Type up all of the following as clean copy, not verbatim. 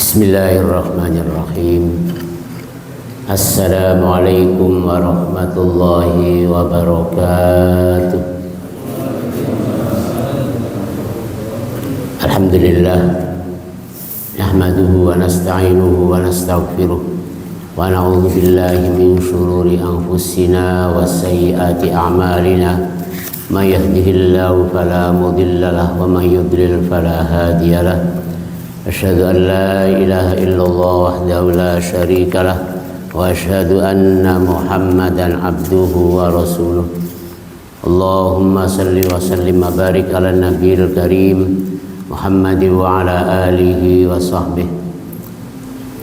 Bismillahirrahmanirrahim. Assalamualaikum warahmatullahi wabarakatuh. Alhamdulillah, nahmaduhu wa nasta'inuhu wa nastaghfiruh wa na'udzu billahi min shururi anfusina wa sayyiati a'malina. May yahdihillahu fala mudilla lahu wa may yudlil fala hadiya lahu. Asyhadu an la ilaha illallah wahdahu la syarika lah wa asyhadu anna Muhammadan abduhu wa rasuluh. Allahumma salli wa sallim wa barik ala nabiyil karim Muhammad wa ala alihi wa sahbihi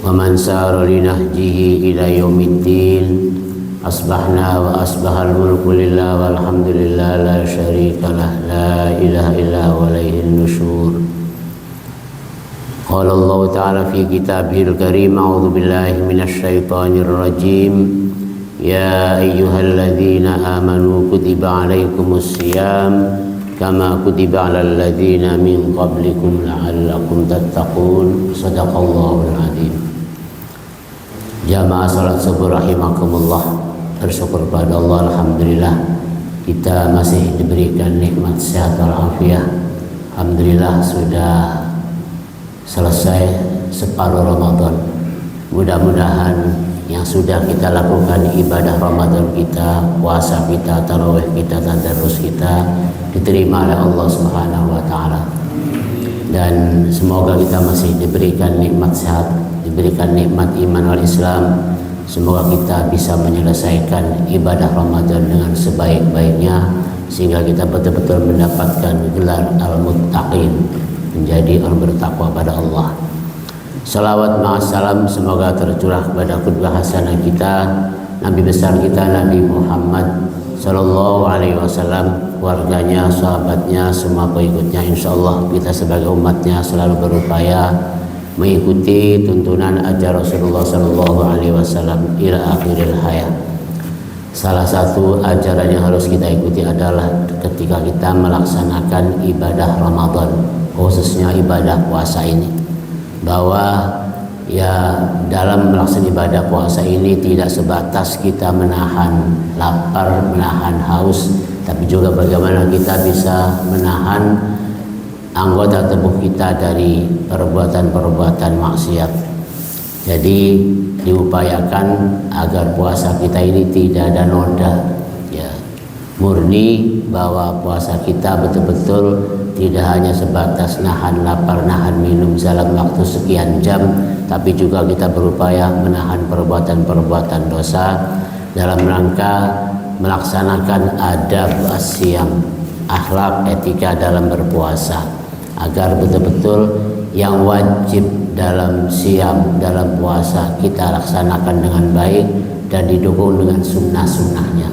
wa man sara li nahjihi ila yaumiddin. Asbahna wa asbahal mulku lillah walhamdulillah la syarika lah la ilaha illa huwa ilaihin nusyur. Qala Allah Ta'ala fi kitabihil karim, a'udzu billahi minasy syaithanir rajim. Ya ayyuhalladzina amanu kutiba 'alaikumus syiyam kama kutiba 'alal ladzina min qablikum la'allakum tattaqun. Shadaqallahul adzim. Jamaah salat subuh rahimakumullah. Bersyukur pada Allah, alhamdulillah kita masih diberikan nikmat sehat walafiat. Alhamdulillah sudah selesai separuh Ramadan. Mudah-mudahan yang sudah kita lakukan ibadah Ramadan kita, puasa kita, tarawih kita, tadarus kita diterima oleh Allah Subhanahu wa taala. Dan semoga kita masih diberikan nikmat sehat, diberikan nikmat iman wal Islam. Semoga kita bisa menyelesaikan ibadah Ramadan dengan sebaik-baiknya sehingga kita betul-betul mendapatkan gelar al-muttaqin, menjadi orang bertakwa pada Allah. Salawat ma'assalam semoga tercurah kepada qudwah hasanah kita, Nabi besar kita Nabi Muhammad sallallahu alaihi wasallam, keluarganya, sahabatnya, semua pengikutnya. Insyaallah kita sebagai umatnya selalu berupaya mengikuti tuntunan ajar Rasulullah sallallahu alaihi wasallam ila akhiril hayat. Salah satu ajaran yang harus kita ikuti adalah ketika kita melaksanakan ibadah Ramadan, khususnya ibadah puasa ini, bahwa ya dalam melaksanakan ibadah puasa ini tidak sebatas kita menahan lapar, menahan haus, tapi juga bagaimana kita bisa menahan anggota tubuh kita dari perbuatan-perbuatan maksiat. Jadi diupayakan agar puasa kita ini tidak ada noda, ya, murni bahwa puasa kita betul-betul tidak hanya sebatas nahan lapar, nahan minum dalam waktu sekian jam, tapi juga kita berupaya menahan perbuatan-perbuatan dosa dalam rangka melaksanakan adab as-siyam, akhlak etika dalam berpuasa, agar betul-betul yang wajib dalam siam, dalam puasa kita laksanakan dengan baik dan didukung dengan sunnah-sunnahnya.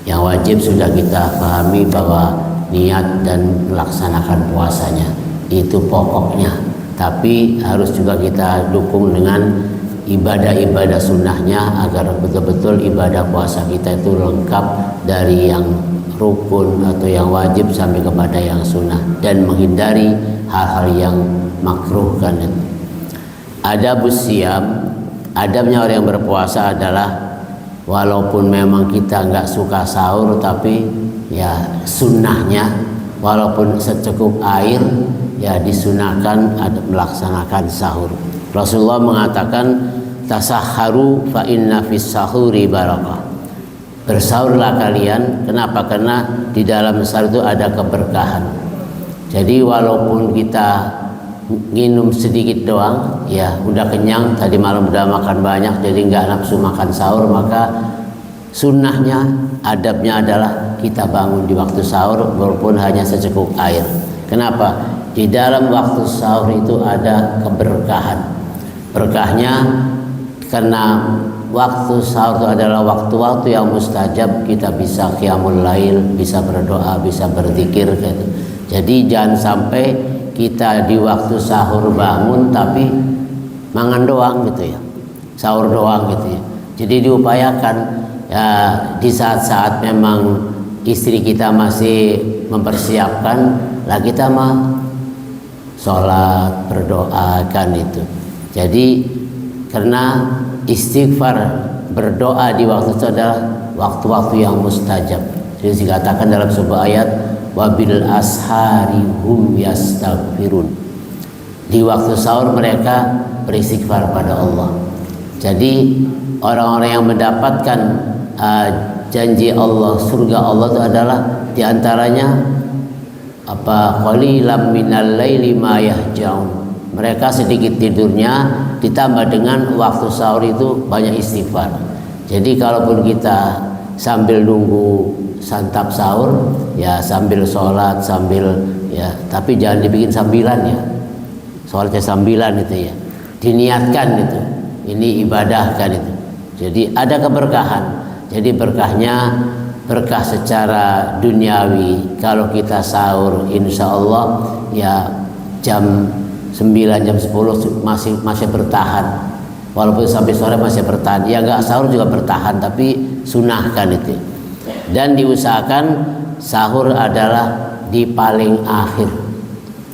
Yang wajib sudah kita pahami bahwa niat dan melaksanakan puasanya itu pokoknya, tapi harus juga kita dukung dengan ibadah-ibadah sunnahnya agar betul-betul ibadah puasa kita itu lengkap dari yang rukun atau yang wajib sampai kepada yang sunnah, dan menghindari hal-hal yang makruh. Kan adabus siyam, adabnya orang yang berpuasa adalah walaupun memang kita nggak suka sahur, tapi ya sunnahnya walaupun secukup air ya disunahkan ada melaksanakan sahur. Rasulullah mengatakan tasahharu fa inna fis sahuri barakah. Bersahurlah kalian. Kenapa? Karena di dalam sahur itu ada keberkahan. Jadi walaupun kita minum sedikit doang, ya udah kenyang, tadi malam udah makan banyak, jadi nggak nafsu makan sahur, maka sunnahnya, adabnya adalah kita bangun di waktu sahur walaupun hanya secukup air. Kenapa? Di dalam waktu sahur itu ada keberkahan. Berkahnya karena waktu sahur itu adalah waktu-waktu yang mustajab, kita bisa qiyamul lail, bisa berdoa, bisa berzikir gitu. Jadi jangan sampai kita di waktu sahur bangun tapi mangan doang gitu ya, sahur doang gitu ya. Jadi diupayakan ya di saat-saat memang istri kita masih mempersiapkan lah, kita mah sholat, berdoa kan itu. Jadi karena istighfar, berdoa di waktu itu adalah waktu-waktu yang mustajab. Jadi dikatakan dalam sebuah ayat, wabil ashari hum yastaghfirun. Di waktu sahur mereka beristighfar pada Allah. Jadi orang-orang yang mendapatkan janji Allah, surga Allah itu adalah diantaranya qalilam minal laili ma yahjaun. Mereka sedikit tidurnya ditambah dengan waktu sahur itu banyak istighfar. Jadi kalaupun kita sambil nunggu santap sahur, ya sambil sholat, sambil ya, tapi jangan dibikin sambilan ya. Sholatnya sambilan itu ya. Diniatkan itu. Ini ibadah kan itu. Jadi ada keberkahan. Jadi berkahnya berkah secara duniawi. Kalau kita sahur, insya Allah ya jam 9, jam 10 masih bertahan. Walaupun sampai sore masih bertahan. Ya enggak sahur juga bertahan, tapi sunahkan itu. Dan diusahakan sahur adalah di paling akhir.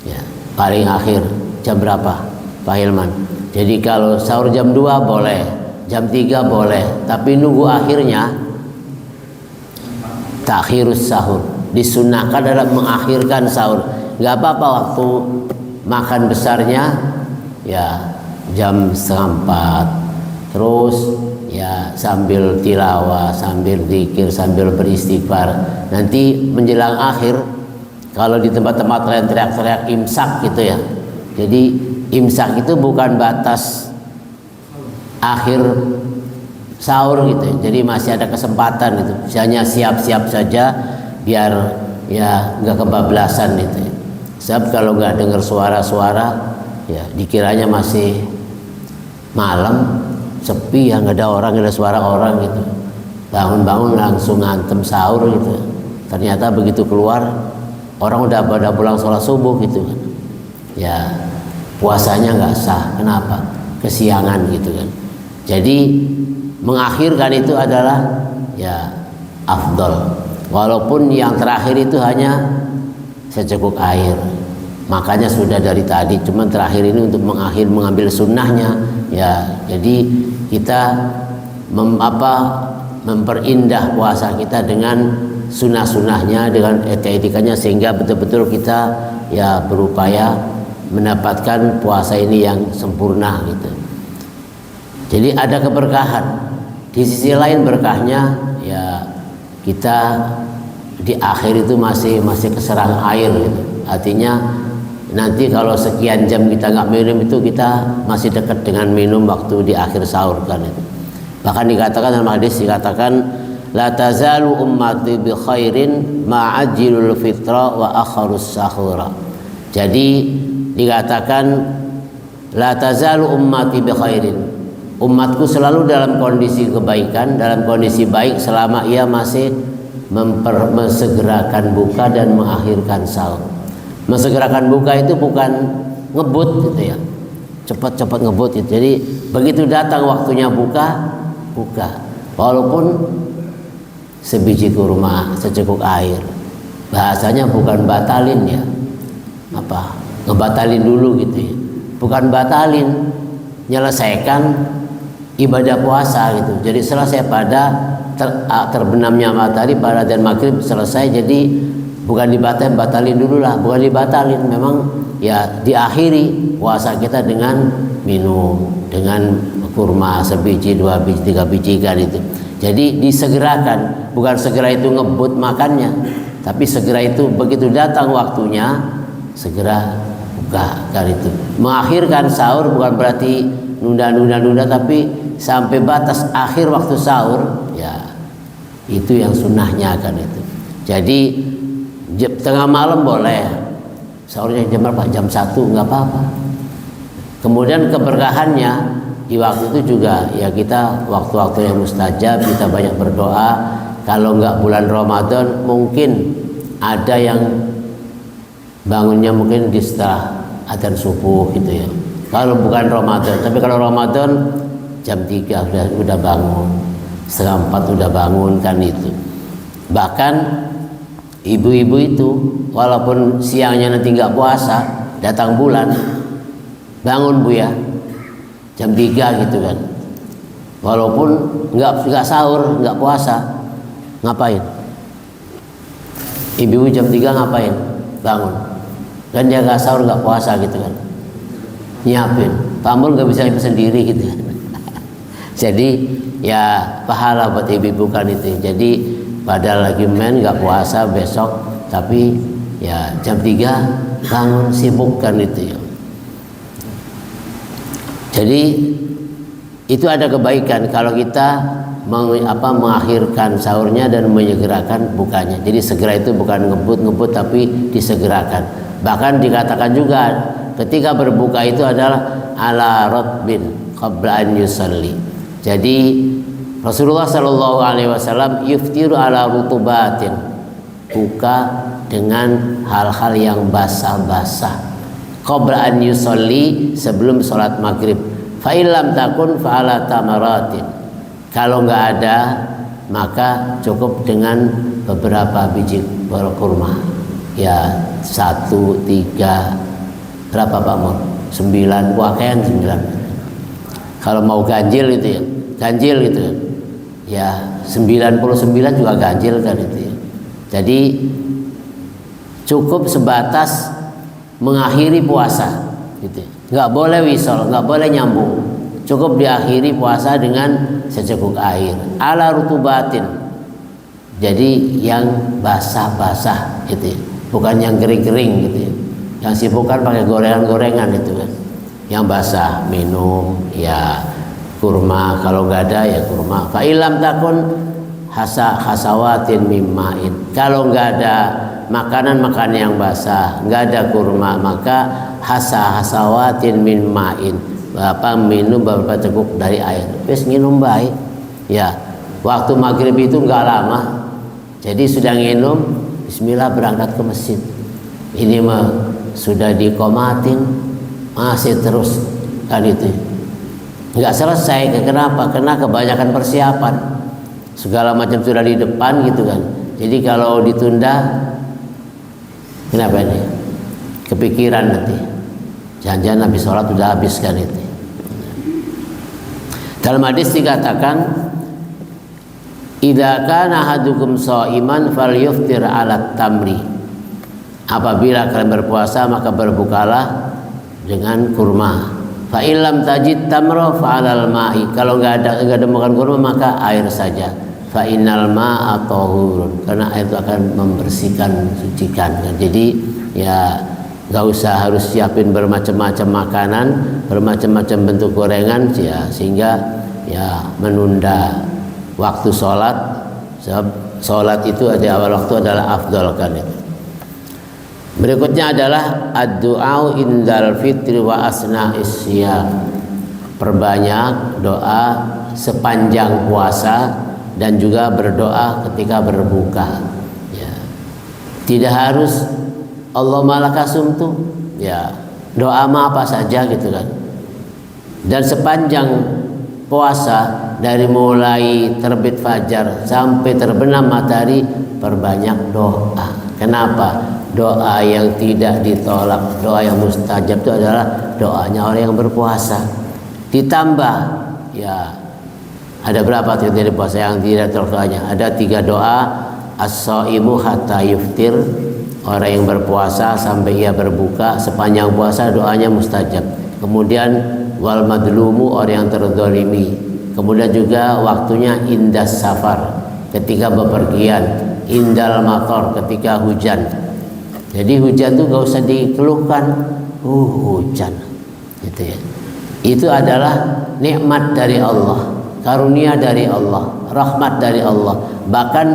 Ya, paling akhir jam berapa, Pak Hilman? Jadi kalau sahur jam 2 boleh, jam 3 boleh, tapi nunggu akhirnya takhirus sahur. Disunahkan adalah mengakhirkan sahur. Enggak apa-apa waktu makan besarnya ya jam 3:30, terus ya sambil tilawah, sambil zikir, sambil beristighfar. Nanti menjelang akhir, kalau di tempat-tempat lain teriak-teriak imsak gitu ya. Jadi imsak itu bukan batas akhir sahur gitu ya. Jadi masih ada kesempatan gitu. Hanya siap-siap saja biar ya nggak kebablasan gitu ya. Sebab kalau nggak dengar suara-suara ya dikiranya masih malam, sepi ya, nggak ada orang, nggak ada suara orang gitu. Bangun-bangun langsung ngantem sahur gitu. Ternyata begitu keluar orang udah pada pulang sholat subuh gitu kan. Ya puasanya nggak sah. Kenapa? Kesiangan gitu kan. Jadi mengakhirkan itu adalah ya afdol. Walaupun yang terakhir itu hanya secukupnya air. Makanya sudah dari tadi, cuman terakhir ini untuk mengambil sunnahnya ya. Jadi kita memperindah puasa kita dengan sunnah-sunnahnya, dengan etika-etikanya, sehingga betul-betul kita ya berupaya mendapatkan puasa ini yang sempurna gitu. Jadi ada keberkahan. Di sisi lain berkahnya ya kita di akhir itu masih keserang air gitu. Artinya nanti kalau sekian jam kita nggak minum itu kita masih dekat dengan minum waktu di akhir sahur kan itu. Bahkan dikatakan dalam hadis dikatakan la tazalu ummati bi khairin ma'ajilul fitra wa akharus sahura. Jadi dikatakan la tazalu ummati bi khairin. Umatku selalu dalam kondisi kebaikan, dalam kondisi baik selama ia masih mensegerakan buka dan mengakhirkan sahur. Mensegerakan buka itu bukan ngebut gitu ya, cepat-cepat ngebut gitu. Jadi begitu datang waktunya buka, walaupun sebiji kurma, secukupnya air. Bahasanya bukan batalin ya, ngebatalin dulu gitu ya, bukan batalin, menyelesaikan ibadah puasa gitu. Jadi selesai pada terbenamnya matahari pada dan maghrib selesai. Jadi bukan batalin dulu lah, bukan dibatalin, memang ya diakhiri puasa kita dengan minum, dengan kurma sebiji, 2 biji, 3 biji kan itu. Jadi disegerakan, bukan segera itu ngebut makannya, tapi segera itu begitu datang waktunya segera buka kan itu. Mengakhirkan sahur bukan berarti nunda, tapi sampai batas akhir waktu sahur ya itu yang sunnahnya kan itu. Jadi tengah malam boleh, sahurnya jam berapa? Jam 1 nggak apa-apa. Kemudian keberkahannya di waktu itu juga ya kita waktu-waktu yang mustajab, kita banyak berdoa. Kalau nggak bulan Ramadan mungkin ada yang bangunnya mungkin di setelah adzan subuh gitu ya. Kalau bukan Ramadan, tapi kalau Ramadan jam 3 udah bangun, 3:30 udah bangun kan itu. Bahkan ibu-ibu itu walaupun siangnya nanti nggak puasa, datang bulan, bangun Bu ya, jam 3 gitu kan. Walaupun nggak sahur, nggak puasa, ngapain? Ibu jam 3 ngapain? Bangun. Kan dia nggak sahur, nggak puasa gitu kan. Nyiapin. Pak Mul nggak bisa sendiri gitu kan. Jadi ya pahala buat ibu-ibu kan itu. Jadi padahal lagi nggak puasa besok, tapi ya jam 3 bangun sibuk kan itu ya. Jadi itu ada kebaikan kalau kita mengakhirkan sahurnya dan menyegerakan bukanya. Jadi segera itu bukan ngebut tapi disegerakan. Bahkan dikatakan juga ketika berbuka itu adalah ala rotbin qabla an yusalli. Jadi Rasulullah Shallallahu Alaihi Wasallam yuftiru ala rutubatin, buka dengan hal-hal yang basah-basah. Qabla an yusalli, sebelum sholat maghrib. Fa illam takun fa ala tamaratin. Kalau nggak ada maka cukup dengan beberapa biji kurma. Ya 1, 3, berapa Pak Mur? 9, pakaian 9. Kalau mau ganjil itu ya, ganjil gitu ya 99 juga ganjil kan itu ya. Jadi cukup sebatas mengakhiri puasa gitu. Nggak boleh wisol, nggak boleh nyambung. Cukup diakhiri puasa dengan secukupnya air ala rutubatin. Jadi yang basah-basah gitu ya. Bukan yang kering-kering gitu ya. Yang sibuk kan pakai gorengan-gorengan itu kan. Yang basah minum ya kurma, kalau nggak ada ya kurma. Fa ilam takun hasawatin mimmain. Kalau nggak ada makanan yang basah, nggak ada kurma, maka hasawatin min ma'in, minum beberapa teguk dari air. Terus minum baik ya. Waktu maghrib itu nggak lama, jadi sudah minum, bismillah berangkat ke masjid. Ini mah sudah dikomatin, masih terus kan itu nggak selesai. Kenapa? Karena kebanyakan persiapan, segala macam sudah di depan gitu kan. Jadi kalau ditunda, kenapa ini? Kepikiran nanti. Jangan-jangan habis sholat sudah habis kan itu. Dalam hadis dikatakan, idza kana ahadukum shaiman falyuftir 'ala tamri. Apabila kalian berpuasa maka berbukalah dengan kurma. Fa illam tajid tamra fa 'alal ma'i. Kalau enggak ada makan kurma maka air saja. Fa innal ma'a tahurun. Karena air itu akan membersihkan, mensucikan. Jadi ya nggak usah harus siapin bermacam-macam makanan, bermacam-macam bentuk gorengan ya, sehingga ya menunda waktu sholat. Sebab sholat itu di awal waktu adalah afdal kan itu. Berikutnya adalah ad-du'a indal fitri wa asna'is siyam. Perbanyak doa sepanjang puasa dan juga berdoa ketika berbuka ya. Tidak harus Allahumma laka sumtu ya, doa mah apa saja gitu kan. Dan sepanjang puasa dari mulai terbit fajar sampai terbenam matahari perbanyak doa. Kenapa? Doa yang tidak ditolak, doa yang mustajab itu adalah doanya orang yang berpuasa. Ditambah ya, ada berapa titik dari puasa yang tidak terdoanya? Ada 3 doa. As-shaimu hatta yuftir, orang yang berpuasa sampai ia berbuka sepanjang puasa doanya mustajab. Kemudian wal madlumu, orang yang terzalimi. Kemudian juga waktunya indas safar, ketika bepergian. Indal matar, ketika hujan. Jadi hujan tuh gak usah dikeluhkan, hujan gitu ya. Itu adalah nikmat dari Allah, karunia dari Allah, rahmat dari Allah. Bahkan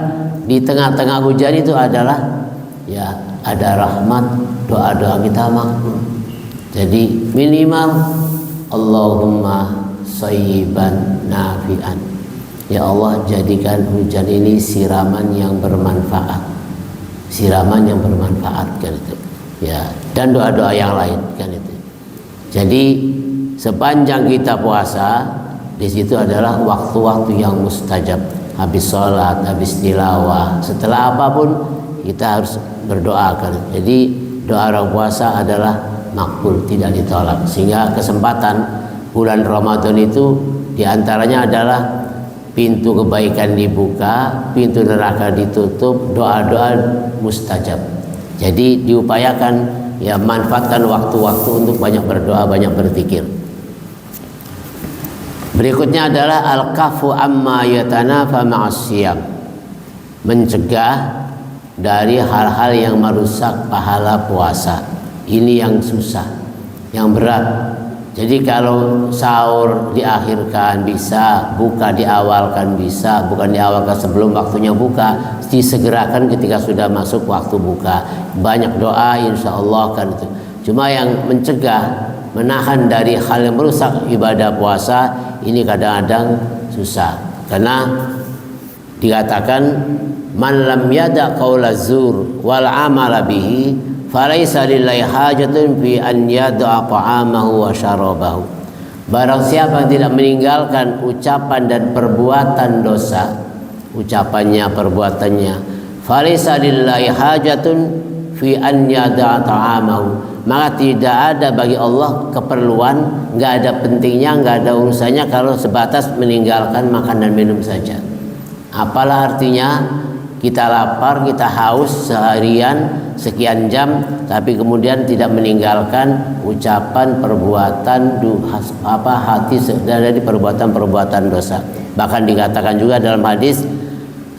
di tengah-tengah hujan itu adalah ya ada rahmat, doa-doa kita makbul. Jadi minimal Allahumma shayyiban nafi'an. Ya Allah, jadikan hujan ini siraman yang bermanfaat. Siraman yang bermanfaat kan itu. Ya, dan doa-doa yang lain kan itu. Jadi sepanjang kita puasa, di situ adalah waktu-waktu yang mustajab. Habis sholat, habis tilawah, setelah apapun kita harus berdoa kan. Jadi doa orang puasa adalah makbul, tidak ditolak. Sehingga kesempatan bulan Ramadan itu diantaranya adalah pintu kebaikan dibuka, pintu neraka ditutup, doa-doa mustajab. Jadi diupayakan ya, manfaatkan waktu-waktu untuk banyak berdoa, banyak berzikir. Berikutnya adalah al-kafu amma yatanafa ma'as-siyam. Mencegah dari hal-hal yang merusak pahala puasa. Ini yang susah, yang berat. Jadi kalau sahur diakhirkan bisa, buka diawalkan bisa, bukan diawalkan sebelum waktunya buka, disegerakan ketika sudah masuk waktu buka. Banyak doa insya Allah kan itu. Cuma yang mencegah, menahan dari hal yang merusak ibadah puasa ini kadang-kadang susah. Karena dikatakan man lam yada qaula zur wal amala bihi falaisa lillahi hajatun fi an yada'a ta'amahu wa syarabahu. Barang siapa yang tidak meninggalkan ucapan dan perbuatan dosa, ucapannya, perbuatannya, falaisa lillahi hajatun fi an yada'a ta'amahu, maka tidak ada bagi Allah keperluan, nggak ada pentingnya, nggak ada urusannya kalau sebatas meninggalkan makan dan minum saja. Apalah artinya kita lapar, kita haus seharian sekian jam, tapi kemudian tidak meninggalkan ucapan, perbuatan, hati dari perbuatan-perbuatan dosa. Bahkan dikatakan juga dalam hadis,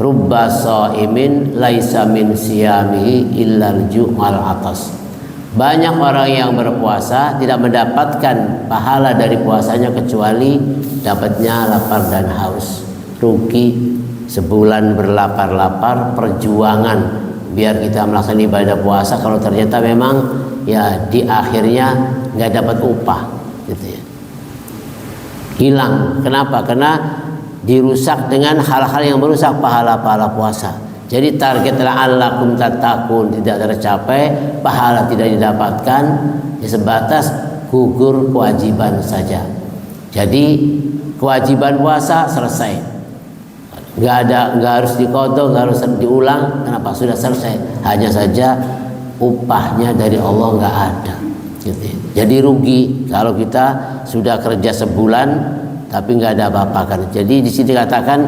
rubba shaimin laisa min siyamihi illal ju'al atas. Banyak orang yang berpuasa tidak mendapatkan pahala dari puasanya kecuali dapatnya lapar dan haus. Rugi sebulan berlapar-lapar perjuangan biar kita melaksanakan ibadah puasa, kalau ternyata memang ya di akhirnya nggak dapat upah gitu ya, hilang. Kenapa? Karena dirusak dengan hal-hal yang merusak pahala-pahala puasa. Jadi target la'allakum tattaqun tidak tercapai, pahala tidak didapatkan, ya sebatas gugur kewajiban saja. Jadi kewajiban puasa selesai, nggak harus diqadha, nggak harus diulang. Kenapa? Sudah selesai. Hanya saja upahnya dari Allah nggak ada gitu. Jadi rugi kalau kita sudah kerja sebulan tapi nggak ada apa-apa kan. Jadi di sini katakan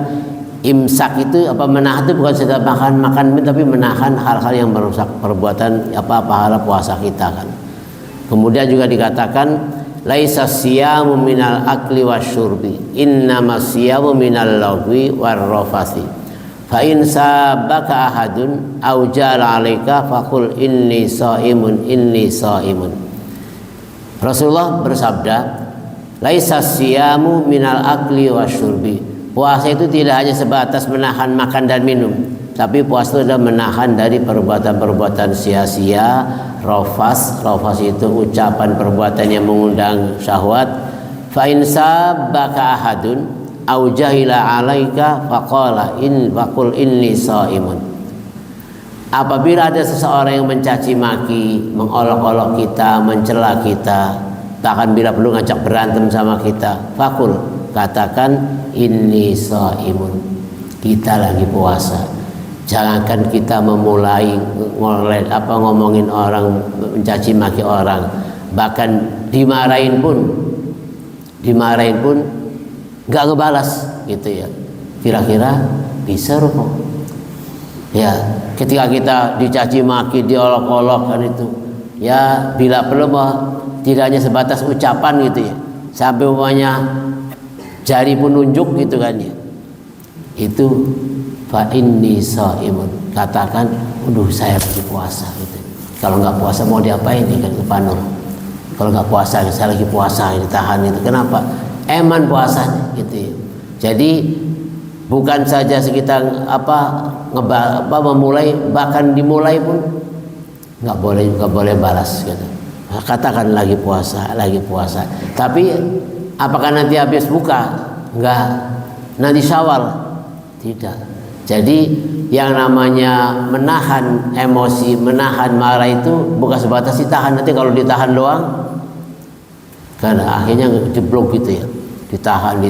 imsak itu menahan itu bukan sekedar makan tapi menahan hal-hal yang merusak perbuatan pahala puasa kita kan. Kemudian juga dikatakan laisa siyamu minal akli wasyurbi innama siyamu minal lagwi warrafasi fa in sabaka ahadun aw jala alaika faqul inni shaimun. Rasulullah bersabda, laisa siyamu minal akli wasyurbi. Puasa itu tidak hanya sebatas menahan makan dan minum, tapi puasa itu adalah menahan dari perbuatan-perbuatan sia-sia. Rafas itu ucapan perbuatan yang mengundang syahwat. Fa in sabbaka ahadun au jahila alaika faqala faqul inni shaimun. Apabila ada seseorang yang mencaci maki, mengolok-olok kita, mencela kita, bahkan bila perlu ngajak berantem sama kita, faqul, katakan inni shaimun, kita lagi puasa. Jangankan kita memulai ngomongin orang, mencaci maki orang, bahkan dimarahin pun nggak ngebalas gitu ya. Kira-kira bisa rupo? Ya, ketika kita dicaci maki, diolok-olok kan itu, ya bila perlu tidak hanya sebatas ucapan gitu ya, sampai umpamanya jari pun nunjuk gitu kan ya, itu fa inni shaimun, katakan aduh saya lagi puasa gitu. Kalau nggak puasa mau diapain nih kan, Panur? Kalau nggak puasa saya lagi puasa, ditahan itu. Kenapa? Eman puasanya gitu ya. Jadi bukan saja sekitar memulai, bahkan dimulai pun nggak boleh balas gitu. Nah, katakan lagi puasa. Tapi apakah nanti habis buka? Enggak. Nanti Syawal? Tidak. Jadi yang namanya menahan emosi, menahan marah itu bukan sebatas ditahan. Nanti kalau ditahan doang, kan akhirnya jeblok gitu ya. Ditahan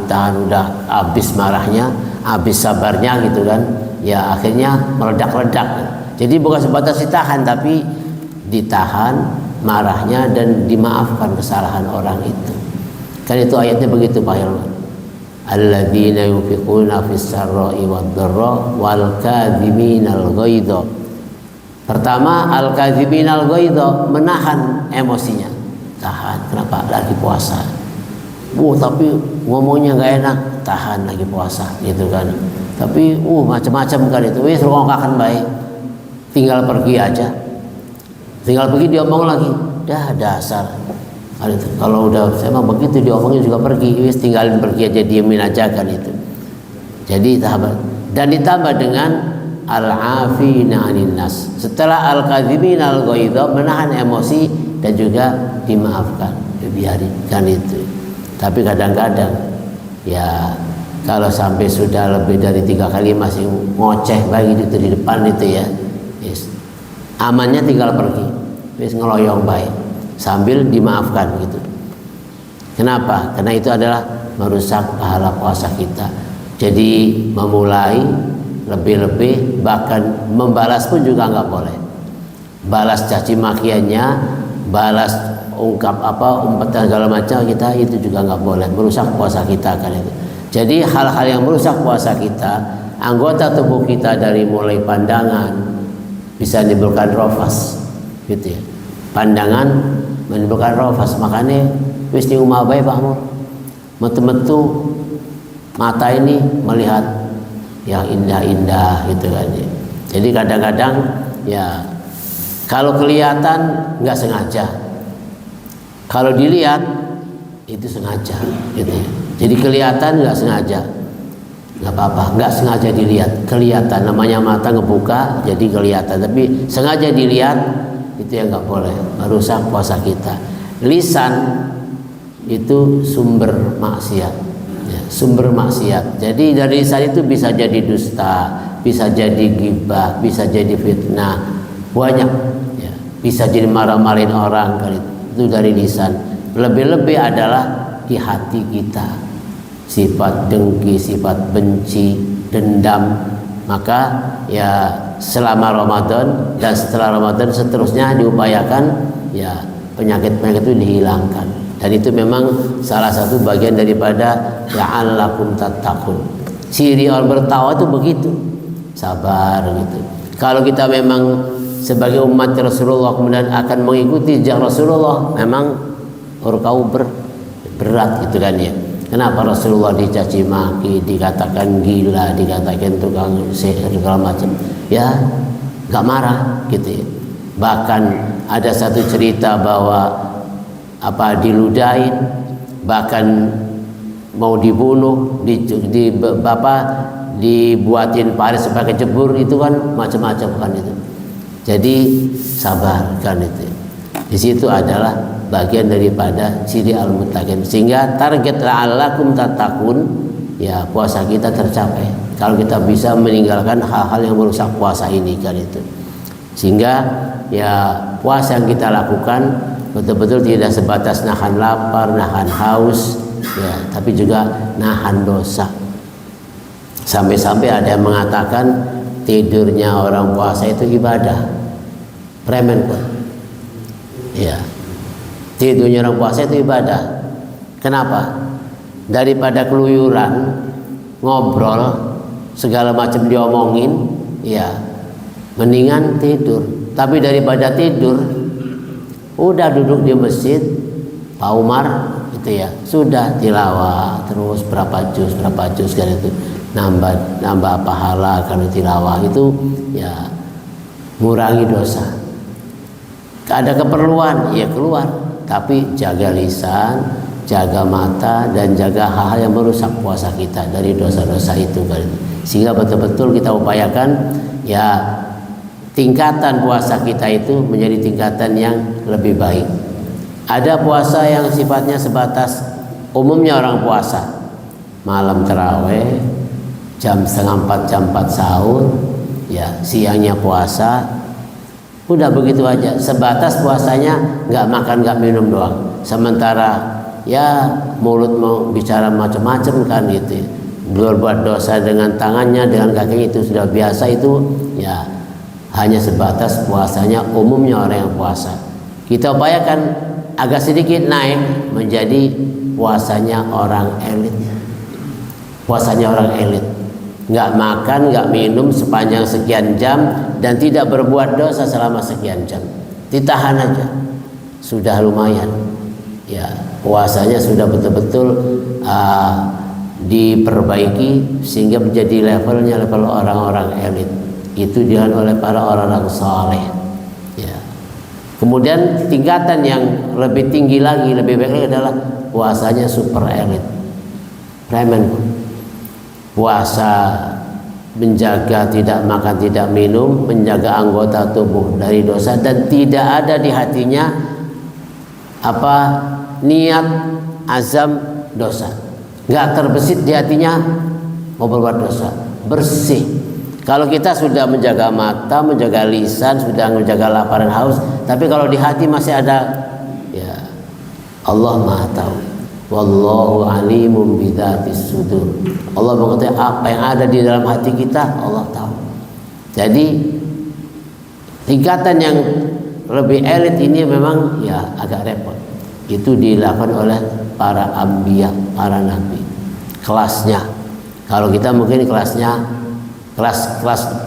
udah habis marahnya, habis sabarnya gitu kan. Ya akhirnya meledak-ledak. Jadi bukan sebatas ditahan, tapi ditahan marahnya dan dimaafkan kesalahan orang itu. Kan itu ayatnya begitu Pak Hilman. Alladzina yunfiquna fis sarra'i wad dharra wal kadhiminal ghaidha. Pertama, al kadhiminal ghaidha, menahan emosinya. Tahan, kenapa? Lagi puasa. Tapi ngomongnya nggak enak, tahan, lagi puasa gitu kan. Tapi macam-macam kan itu. Wis rongkakan baik. Tinggal pergi aja. Tinggal pergi diomong lagi. Dah dasar. Kalau udah saya mah begitu diomongin juga pergi, wis tinggalin pergi aja, diemin aja kan itu. Jadi sahabat, dan ditambah dengan al-afina 'anin nas. Setelah al-kadhibina al-ghaidha, menahan emosi dan juga dimaafkan, dibiarin kan itu. Tapi kadang-kadang ya kalau sampai sudah lebih dari 3 kali masih ngoceh baik itu di depan itu ya, yes. Amannya tinggal pergi, wis ngeloyong baik sambil dimaafkan gitu. Kenapa? Karena itu adalah merusak pahala puasa kita. Jadi memulai lebih-lebih, bahkan membalas pun juga nggak boleh. Balas caci makiannya, balas ungkap umpatan segala macam kita, itu juga nggak boleh, merusak puasa kita kan itu. Jadi hal-hal yang merusak puasa kita, anggota tubuh kita dari mulai pandangan bisa menimbulkan rofas gitu ya. Pandangan menimbulkan rofas, makanya wis di umah bae Pak Mur. Metu-metu mata ini melihat yang indah-indah gitu kan ya. Jadi kadang-kadang ya kalau kelihatan nggak sengaja, kalau dilihat itu sengaja gitu ya. Jadi kelihatan nggak sengaja, nggak apa-apa, nggak sengaja dilihat, kelihatan, namanya mata ngebuka jadi kelihatan, tapi sengaja dilihat itu yang nggak boleh, merusak puasa kita. Lisan itu sumber maksiat ya, sumber maksiat. Jadi dari lisan itu bisa jadi dusta, bisa jadi ghibah, bisa jadi fitnah, banyak ya. Bisa jadi marah-marahin orang kan itu dari lisan. Lebih-lebih adalah di hati kita, sifat dengki, sifat benci, dendam. Maka ya selama Ramadan dan setelah Ramadan seterusnya diupayakan ya penyakit-penyakit itu dihilangkan. Dan itu memang salah satu bagian daripada la'allakum tattaqun. Ciri orang bertakwa itu begitu, sabar gitu. Kalau kita memang sebagai umat Rasulullah kemudian akan mengikuti jejak Rasulullah, memang urkau berat gitu kan ya. Kenapa Rasulullah dicaci maki, dikatakan gila, dikatakan tukang sihir segala macam? Ya, nggak marah gitu ya. Bahkan ada satu cerita bahwa diludahin, bahkan mau dibunuh, dibuatin paris sebagai jebur, itu kan macam-macam kan itu. Jadi sabar kan itu. Di situ adalah bagian daripada ciri al-muttaqin, sehingga target la'allakum tattaqun ya puasa kita tercapai kalau kita bisa meninggalkan hal-hal yang merusak puasa ini kan itu. Sehingga ya puasa yang kita lakukan betul-betul tidak sebatas nahan lapar, nahan haus ya, tapi juga nahan dosa. Sampai-sampai ada yang mengatakan tidurnya orang puasa itu ibadah. Premen kok ya, tidurnya orang puasa itu ibadah. Kenapa? Daripada keluyuran, ngobrol, segala macam diomongin, ya mendingan tidur. Tapi daripada tidur, udah duduk di masjid, Pak Umar itu ya, sudah tilawah terus berapa juz kan itu, nambah pahala kalau tilawah itu ya, ngurangi dosa. Ada keperluan ya keluar, tapi jaga lisan, jaga mata, dan jaga hal-hal yang merusak puasa kita dari dosa-dosa itu kan. Sehingga betul-betul kita upayakan ya tingkatan puasa kita itu menjadi tingkatan yang lebih baik. Ada puasa yang sifatnya sebatas umumnya orang puasa malam taraweh, jam 3:30 jam 4 sahur ya, siangnya puasa, udah begitu aja, sebatas puasanya nggak makan nggak minum doang. Sementara ya mulut mau bicara macam-macam kan gitu, berbuat dosa dengan tangannya, dengan kakinya, itu sudah biasa. Itu ya hanya sebatas puasanya umumnya orang yang puasa. Kita upayakan agak sedikit naik menjadi puasanya orang elit. Puasanya orang elit, nggak makan, nggak minum sepanjang sekian jam dan tidak berbuat dosa selama sekian jam. Ditahan aja, sudah lumayan. Ya, puasanya sudah betul-betul diperbaiki sehingga menjadi levelnya level orang-orang elit. Itu dilakukan oleh para orang-orang saleh. Ya. Kemudian tingkatan yang lebih tinggi lagi, lebih baik lagi adalah puasanya super elit. Preman. Puasa menjaga tidak makan tidak minum, menjaga anggota tubuh dari dosa dan tidak ada di hatinya niat azam dosa. Nggak terbesit di hatinya mau berbuat dosa, bersih. Kalau kita sudah menjaga mata, menjaga lisan, sudah menjaga lapar dan haus, tapi kalau di hati masih ada, ya Allah Maha tahu. Wallahu alimun bidzatis sudur. Allah mengetahui apa yang ada di dalam hati kita, Allah tahu. Jadi tingkatan yang lebih elit ini memang ya agak repot. Itu dilakukan oleh para anbiya, para nabi. Kelasnya. Kalau kita mungkin kelasnya kelas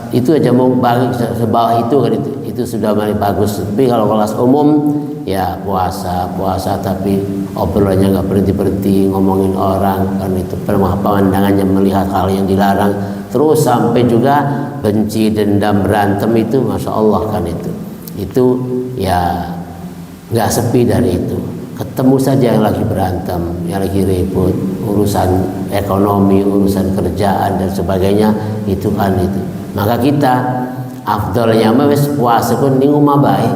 itu aja mau bagi sebawah itu kan itu sudah mulai bagus. Tapi kalau kelas umum ya puasa tapi obrolannya nggak berhenti ngomongin orang kan itu pemandangannya melihat hal yang dilarang terus sampai juga benci dendam berantem itu masya Allah kan itu ya nggak sepi dari itu. Ketemu saja yang lagi berantem, yang lagi ribut, urusan ekonomi, urusan kerjaan dan sebagainya itu kan itu. Maka kita afdalnya wis puasa pun ning omah bae.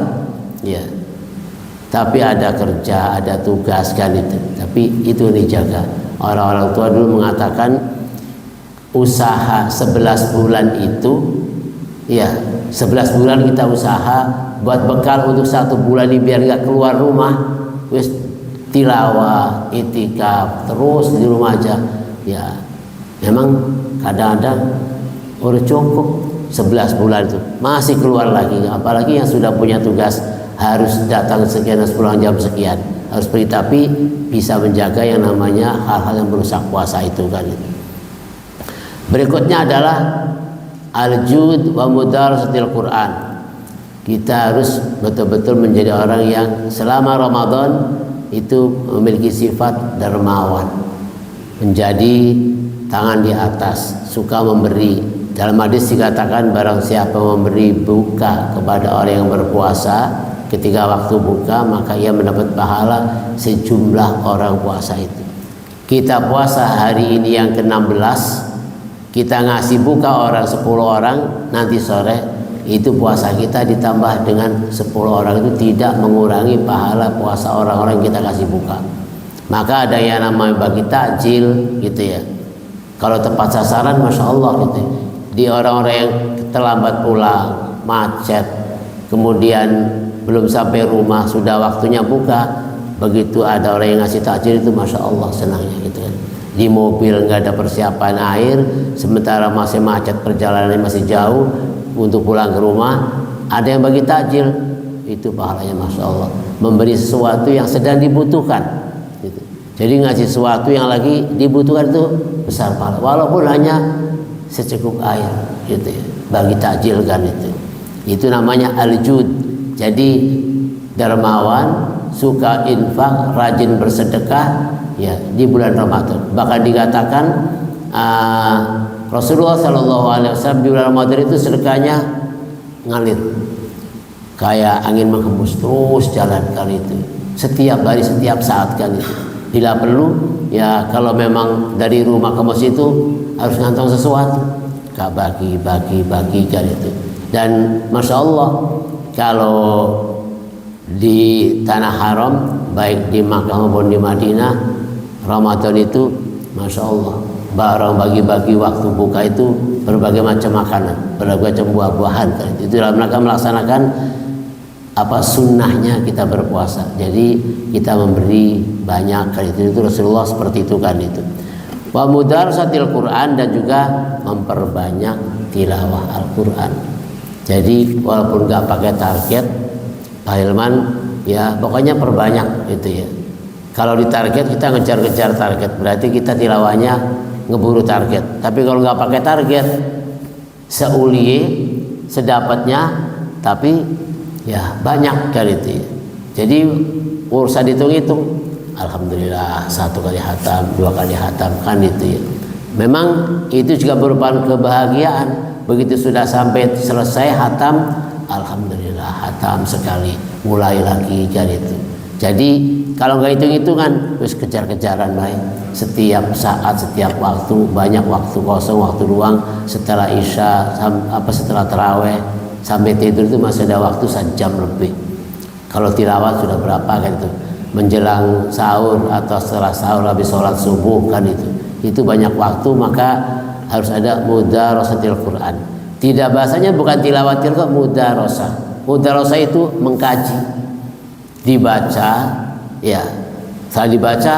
Ya. Tapi ada kerja, ada tugas kan itu. Tapi itu dijaga. Orang-orang tua dulu mengatakan usaha 11 bulan itu ya 11 bulan kita usaha buat bekal untuk 1 bulan ini biar nggak keluar rumah. Wis tilawah, itikaf terus di rumah aja. Ya. Memang kadang-kadang udah cukup 11 bulan itu masih keluar lagi, apalagi yang sudah punya tugas harus datang sekian, harus pulang jam sekian, harus pergi, tapi bisa menjaga yang namanya hal-hal yang merusak puasa itu kan. Berikutnya adalah al-jud wa mudarasatil Quran. Kita harus betul-betul menjadi orang yang selama Ramadan itu memiliki sifat dermawan, menjadi tangan di atas, suka memberi. Dalam hadis dikatakan barang siapa memberi buka kepada orang yang berpuasa ketika waktu buka maka ia mendapat pahala sejumlah orang puasa itu. Kita puasa hari ini yang ke-16, kita ngasih buka orang 10 orang, nanti sore itu puasa kita ditambah dengan 10 orang itu tidak mengurangi pahala puasa orang-orang yang kita kasih buka. Maka ada yang namanya bagi takjil gitu ya. Kalau tepat sasaran masya Allah gitu. Di orang-orang yang terlambat pulang, macet, kemudian belum sampai rumah sudah waktunya buka, begitu ada orang yang ngasih takjil itu masya Allah senangnya gitu kan. Di mobil nggak ada persiapan air, sementara masih macet perjalanan masih jauh untuk pulang ke rumah, ada yang bagi takjil, itu pahalanya masya Allah. Memberi sesuatu yang sedang dibutuhkan gitu. Jadi ngasih sesuatu yang lagi dibutuhkan itu besar pahala, walaupun hanya secukup air gitu ya, bagi takjil kan itu namanya al-jud. Jadi dermawan, suka infak, rajin bersedekah ya di bulan Ramadan. Bahkan dikatakan Rasulullah SAW di bulan Ramadan itu sedekahnya ngalir kayak angin menghembus, terus jalan kali itu setiap hari setiap saat kan itu. Bila perlu ya kalau memang dari rumah ke masjid itu harus ngantong sesuatu, gak bagi kan itu. Dan masya Allah kalau di tanah haram baik di Makkah maupun di Madinah Ramadan itu masya Allah barang bagi-bagi waktu buka itu berbagai macam makanan, berbagai macam buah-buahan kan itu dalam rangka melaksanakan sunnahnya kita berpuasa. Jadi kita memberi banyak kan itu Rasulullah seperti itu kan itu. Wa mudarasatil Quran, dan juga memperbanyak tilawah Al-Quran. Jadi walaupun gak pakai target Pak Hilman ya pokoknya perbanyak gitu ya. Kalau ditarget kita ngejar-ngejar target, berarti kita tilawahnya ngeburu target. Tapi kalau nggak pakai target, seulie, sedapatnya, tapi ya banyak kali itu. Jadi urusan hitung-hitung, alhamdulillah 1 kali hatam, 2 kali hatam kan itu ya. Memang itu juga merupakan kebahagiaan. Begitu sudah sampai selesai hatam, alhamdulillah hatam sekali, mulai lagi kan itu. Jadi kalau nggak hitung-hitungan, terus kejar-kejaran baik. Setiap saat, setiap waktu, banyak waktu kosong, waktu luang setelah isya, setelah taraweh sampai tidur itu masih ada waktu 1 jam lebih. Kalau tilawat sudah berapa kan itu? Menjelang sahur atau setelah sahur habis sholat subuh kan itu. Itu banyak waktu, maka harus ada mudarasatil Quran. Tidak bahasanya bukan tilawatil kok, mudarasah. Mudarasah itu mengkaji. Dibaca, ya, setelah dibaca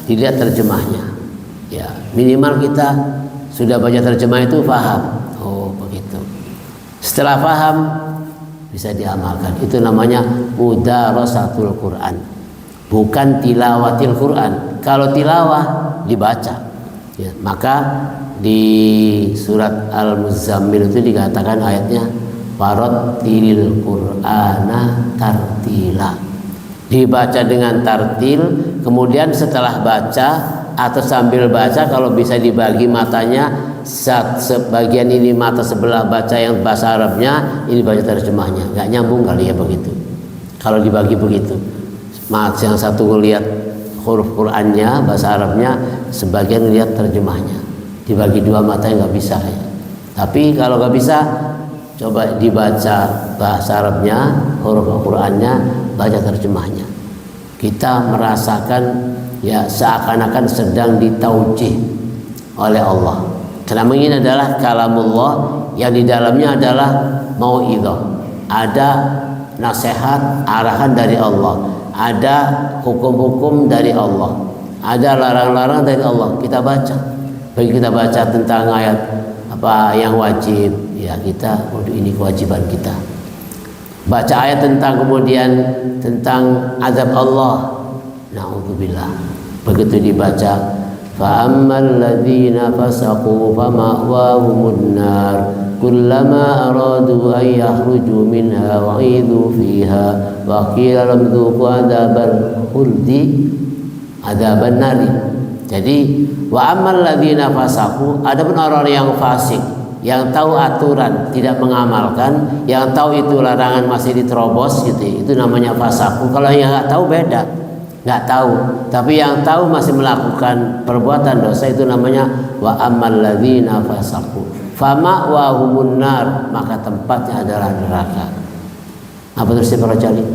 dilihat terjemahnya, ya, minimal kita sudah baca terjemah itu paham. Oh begitu. Setelah paham bisa diamalkan. Itu namanya mudarasatul Quran, bukan tilawatil Quran. Kalau tilawah dibaca, ya, maka di surat Al-Muzammil itu dikatakan ayatnya farattilil Qur'ana tartila. Dibaca dengan tartil, kemudian setelah baca atau sambil baca, kalau bisa dibagi matanya, sebagian ini mata sebelah baca yang bahasa Arabnya, ini baca terjemahnya. Nggak nyambung kali ya begitu. Kalau dibagi begitu, yang satu ngelihat huruf Qur'annya, bahasa Arabnya, sebagian ngelihat terjemahnya. Dibagi 2 mata nggak bisa ya. Tapi kalau nggak bisa, coba dibaca bahasa Arabnya, huruf Qur'annya, baca terjemahnya. Kita merasakan ya seakan-akan sedang ditaujih oleh Allah. Karena ini adalah kalamullah yang di dalamnya adalah mau'idhah. Ada nasihat, arahan dari Allah. Ada hukum-hukum dari Allah. Ada larang-larang dari Allah. Kita baca. Bagi kita baca tentang ayat apa yang wajib, ya kita, ini kewajiban kita. Baca ayat tentang kemudian tentang azab Allah, na'udzubillah. Begitu dibaca, fa ammal ladzina fasaqu fama'wahumun nar kullama aradu an yakhruju minha wa'idhu fiha wa qila lam dhuqu adzabal khuldi adzaban nar. Jadi wa ammal ladzina fasaqu, adapun orang yang fasik, yang tahu aturan tidak mengamalkan, yang tahu itu larangan masih diterobos gitu, itu namanya fasaku. Kalau yang nggak tahu beda, nggak tahu, tapi yang tahu masih melakukan perbuatan dosa, itu namanya wa ammal ladzina fasaku fama wa humun nar, maka tempatnya adalah neraka. Apa terus para jali?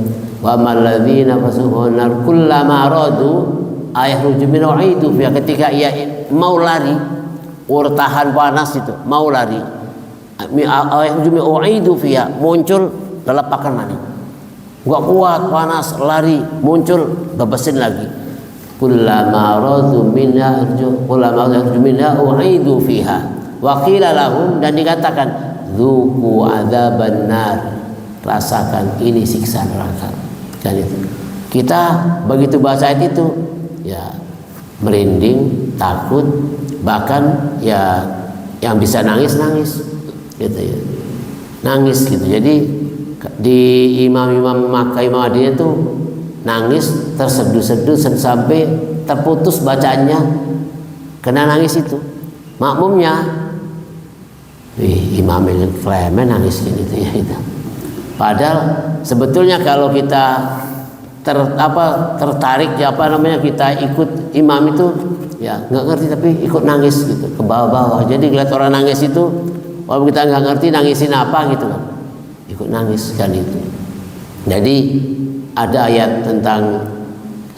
Wa ammal ladzina fasaku nar kullama aradu ayahruju min wa'idu, ketika ia mau lari, tahan panas itu, mau lari, muncul lelepakan mani, gak kuat panas, lari, muncul bebesin lagi. Kullama radu minha u'idu fiha wa qila lahum, dan dikatakan dzuqu adzaban nar, rasakan ini siksa neraka. Kan itu. Kita begitu bahasa itu ya merinding, takut, bahkan ya yang bisa nangis gitu ya, nangis gitu. Jadi di imam-imam Makkah, imam Madinah itu nangis terseduh-seduh sampai terputus bacaannya, kena nangis itu. Makmumnya, imam yang klemen nangis gitu ya itu. Padahal sebetulnya kalau kita tertarik ya kita ikut imam itu ya nggak ngerti, tapi ikut nangis gitu ke bawah-bawah. Jadi lihat orang nangis itu, walaupun kita nggak ngerti nangisin apa gitu kan, ikut nangis kan itu. Jadi ada ayat tentang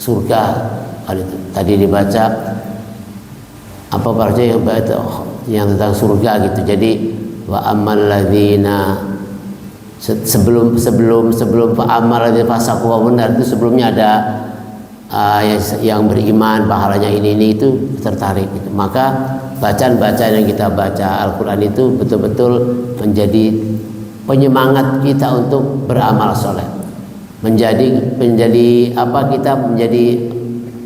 surga tadi dibaca, apa saja yang baca yang tentang surga gitu. Jadi wa ammal ladzina, sebelum fa ammal ladzina fasaqu wa benar itu sebelumnya ada yang beriman pahalanya ini itu tertarik gitu. Maka bacaan-bacaan yang kita baca Al-Quran itu betul-betul menjadi penyemangat kita untuk beramal soleh, menjadi apa, kita menjadi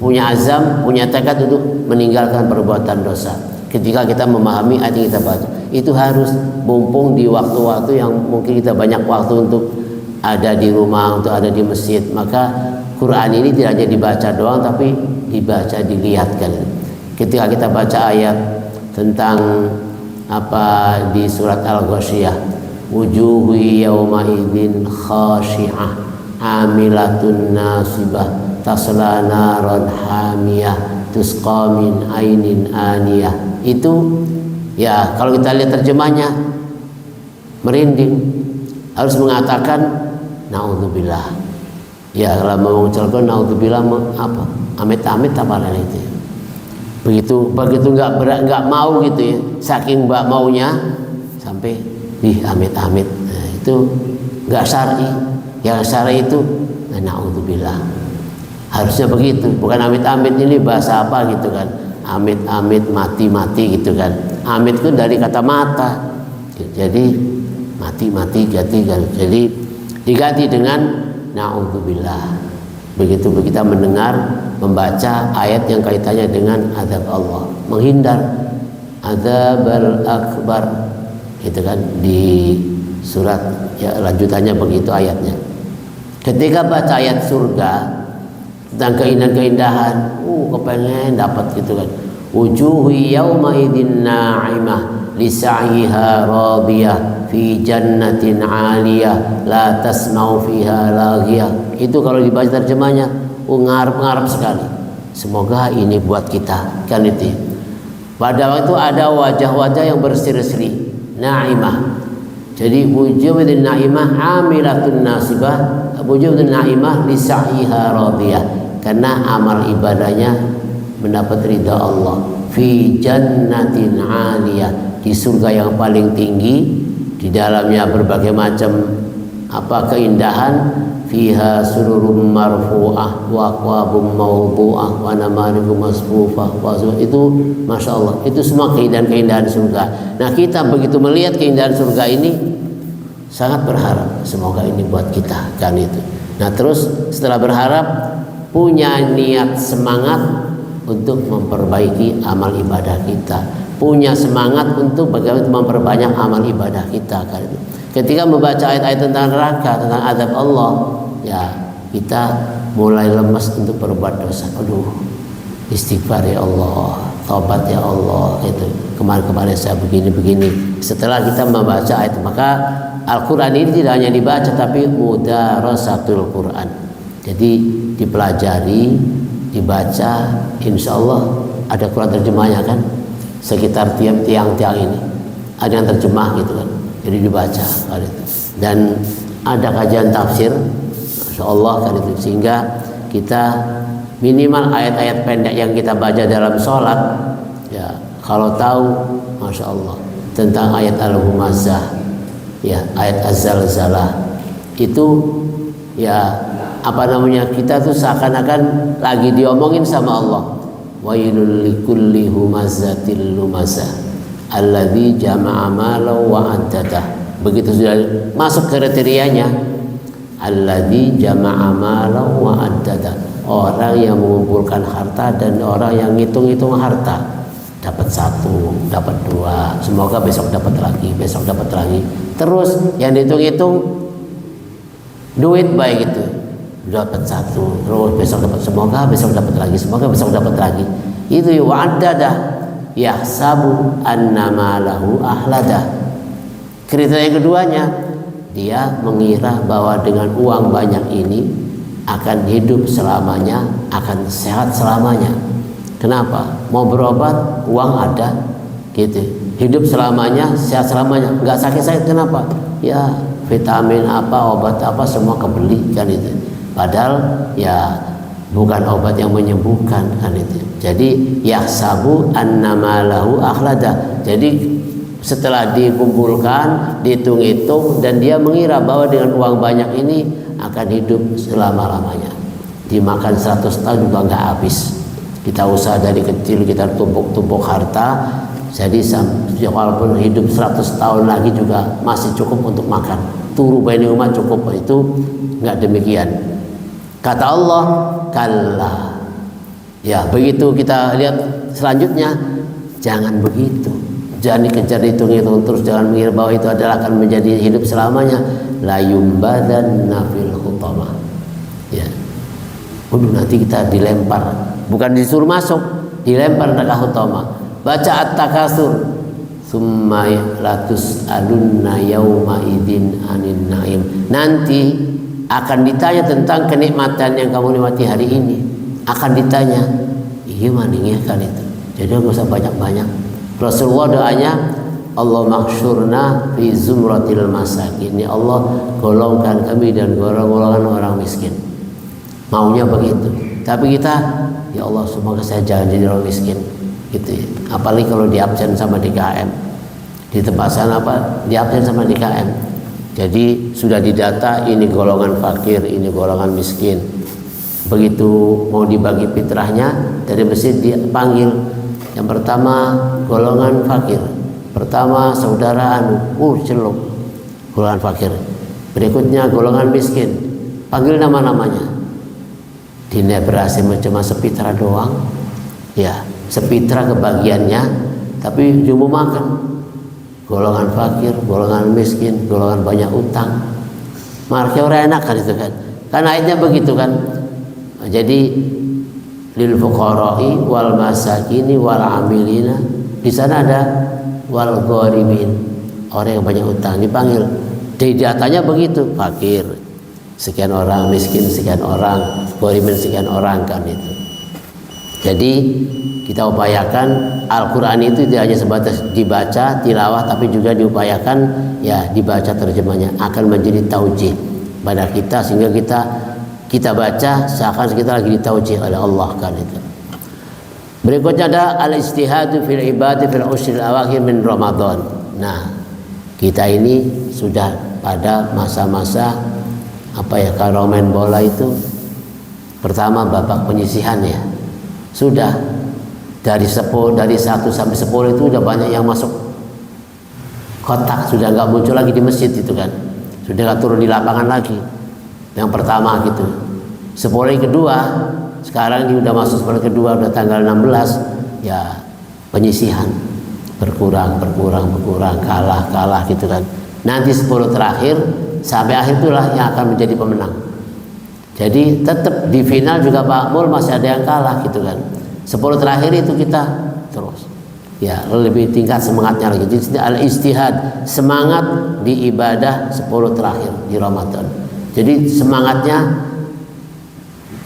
punya azam, punya tekad untuk meninggalkan perbuatan dosa. Ketika kita memahami ayat yang kita baca, itu harus mumpung di waktu-waktu yang mungkin kita banyak waktu untuk ada di rumah, untuk ada di masjid. Maka Quran ini tidak hanya dibaca doang, tapi dibaca, dilihatkan. Ketika kita baca ayat tentang apa di surat Al-Ghasyiyah, wujuhu yawma idzin khashi'ah amilatun nasibah tasla naran hamiyah tusqa min ainin aniyah. Itu ya kalau kita lihat terjemahnya merinding, harus mengatakan naudzubillah. Ya kalau mau mengucapkan naudzubillah apa? Amit-amit apa itu? Begitu nggak mau gitu ya, saking mbak maunya sampai amit-amit. Nah, itu nggak syar'i. Yang syar'i itu naudzubillah. Harusnya begitu, bukan amit-amit. Ini bahasa apa gitu kan? Amit-amit, mati-mati gitu kan. Amit itu dari kata mata, jadi mati-mati ganti kan. Jadi diganti dengan naudzubillah. Begitu kita mendengar, membaca ayat yang kaitannya dengan azab Allah, menghindar azabal akbar, gitu kan, di surat ya lanjutannya begitu ayatnya. Ketika baca ayat surga tentang keindahan-keindahan, kepengen dapat gitu kan. Wujuhu yawma idzin na'imah li sa'iha radiyah fi jannatin 'aliyah la tasma'u fiha laghiyah. Itu kalau dibaca terjemahnya ngarep-ngarep sekali. Semoga ini buat kita kan itu. Pada waktu ada wajah-wajah yang berseri-seri, na'imah. Jadi wujuhun na'imah amilatun nasibah, wujuhun na'imah li sa'iha radiyah. Karena amal ibadahnya mendapat ridha Allah. Fi jannatin 'aliyah, di surga yang paling tinggi, di dalamnya berbagai macam apa keindahan. Fiha sururum marfu'ah wa aqwabum mawdu'ah wa namariqu masfufah wa itu Masya Allah, itu semua keindahan-keindahan surga. Nah kita begitu melihat keindahan surga ini sangat berharap semoga ini buat kita kan itu. Nah terus setelah berharap punya niat semangat untuk memperbaiki amal ibadah kita, punya semangat untuk bagaimana memperbanyak amal ibadah kita kan itu. Ketika membaca ayat-ayat tentang neraka, tentang azab Allah, ya kita mulai lemas untuk berbuat dosa. Aduh, istighfar ya Allah, taubat ya Allah. Itu kemarin-kemarin saya begini-begini. Setelah kita membaca ayat, maka Al-Quran ini tidak hanya dibaca, tapi mudarasatul Quran. Jadi dipelajari, dibaca. Insya Allah ada Quran terjemahnya kan. Sekitar tiang-tiang ini ada yang terjemah gitu kan. Jadi dibaca dan ada kajian tafsir, Masya Allah kan itu, sehingga kita minimal ayat-ayat pendek yang kita baca dalam sholat ya kalau tahu Masya Allah tentang ayat al-humazah ya, ayat az-zalzalah itu ya apa namanya, kita tuh seakan-akan lagi diomongin sama Allah. Wailul likulli humazatil lumazah alladzi jama'a malahu wa addadah. Begitu sudah masuk kriterianya, alladzi jama'a malahu wa addadah, orang yang mengumpulkan harta dan orang yang ngitung-ngitung harta. Dapat satu, dapat dua, semoga besok dapat lagi, besok dapat lagi. Terus yang dihitung-hitung duit baik itu, dapat satu, terus besok dapat, semoga besok dapat lagi, semoga besok dapat lagi. Itu wa addadah yahsabu annama lahu ahladah. Kriteria yang keduanya, dia mengira bahwa dengan uang banyak ini akan hidup selamanya, akan sehat selamanya. Kenapa? Mau berobat, uang ada, gitu. Hidup selamanya, sehat selamanya, nggak sakit-sakit. Kenapa? Ya vitamin apa, obat apa, semua kebeli kan itu. Padahal ya bukan obat yang menyembuhkan kan itu. Jadi yahsabu annama lahu akhlada. Jadi setelah dikumpulkan, dihitung-hitung, dan dia mengira bahwa dengan uang banyak ini akan hidup selama-lamanya. Dimakan 100 tahun juga nggak habis. Kita usaha dari kecil, kita tumpuk-tumpuk harta, jadi walaupun hidup 100 tahun lagi juga masih cukup untuk makan. Turu baini umat cukup. Itu nggak demikian. Kata Allah, kalla Ya, begitu kita lihat selanjutnya, jangan begitu. Jangan dikejar hitung-hitung terus, jangan mengira bahwa itu adalah akan menjadi hidup selamanya. La yumbadanna fil hutamah. Ya. Nanti kita dilempar, bukan disuruh masuk, dilempar ke hutamah. Baca At-Takatsur. Tsumma latus'alunna yauma idzin 'anin na'im. Nanti akan ditanya tentang kenikmatan yang kamu nikmati hari ini. Akan ditanya, gimana ya kan itu. Jadi nggak usah banyak-banyak. Rasulullah doanya, Allah mahsyurna fi zumratil masakin. Ya Allah, golongkan kami dan golongan orang miskin. Maunya begitu. Tapi kita, ya Allah, semoga saya jangan jadi orang miskin. Gitu ya. Apalagi kalau di absen sama DKM. Di tempat sana apa? Di absen sama DKM. Jadi sudah didata, ini golongan fakir, ini golongan miskin. Begitu mau dibagi fitrahnya, dari masjid dipanggil. Yang pertama golongan fakir, pertama saudara celuk, golongan fakir. Berikutnya golongan miskin, panggil nama-namanya. Dina berhasil cuma sepitra doang, ya sepitra kebagiannya, tapi cuma makan. Golongan fakir, golongan miskin, golongan banyak utang. Marke orang enak kan itu kan? Kan ayatnya begitu kan? Jadi lil fuqara'i wal masakini wal amilina, di sana ada wal gharimin, orang yang banyak utang dipanggil. Di datanya begitu, fakir sekian orang, miskin sekian orang, gharimin sekian orang kan itu. Jadi kita upayakan Al-Quran itu tidak hanya sebatas dibaca tilawah, tapi juga diupayakan ya dibaca terjemahnya, akan menjadi taujih pada kita, sehingga kita baca seakan kita lagi ditaujih oleh Allah kan itu. Berikutnya ada al-istihadu fil ibadi fil ushril awakhir min Ramadan. Nah, kita ini sudah pada masa-masa apa ya, kalau main bola itu pertama babak penyisihan ya. Sudah dari 1 sampai 10 itu udah banyak yang masuk kotak, sudah nggak muncul lagi di masjid itu kan. Sudah nggak turun di lapangan lagi. Yang pertama gitu. 10 kedua, sekarang ini udah masuk 10 kedua, udah tanggal 16, ya penyisihan berkurang, kalah gitu kan. Nanti 10 terakhir sampai akhir itulah yang akan menjadi pemenang. Jadi tetap di final juga Pak Mul masih ada yang kalah gitu kan. 10 terakhir itu kita terus. Ya, lebih tingkat semangatnya lagi. Jadi al-istihad, semangat di ibadah 10 terakhir di Ramadan. Jadi semangatnya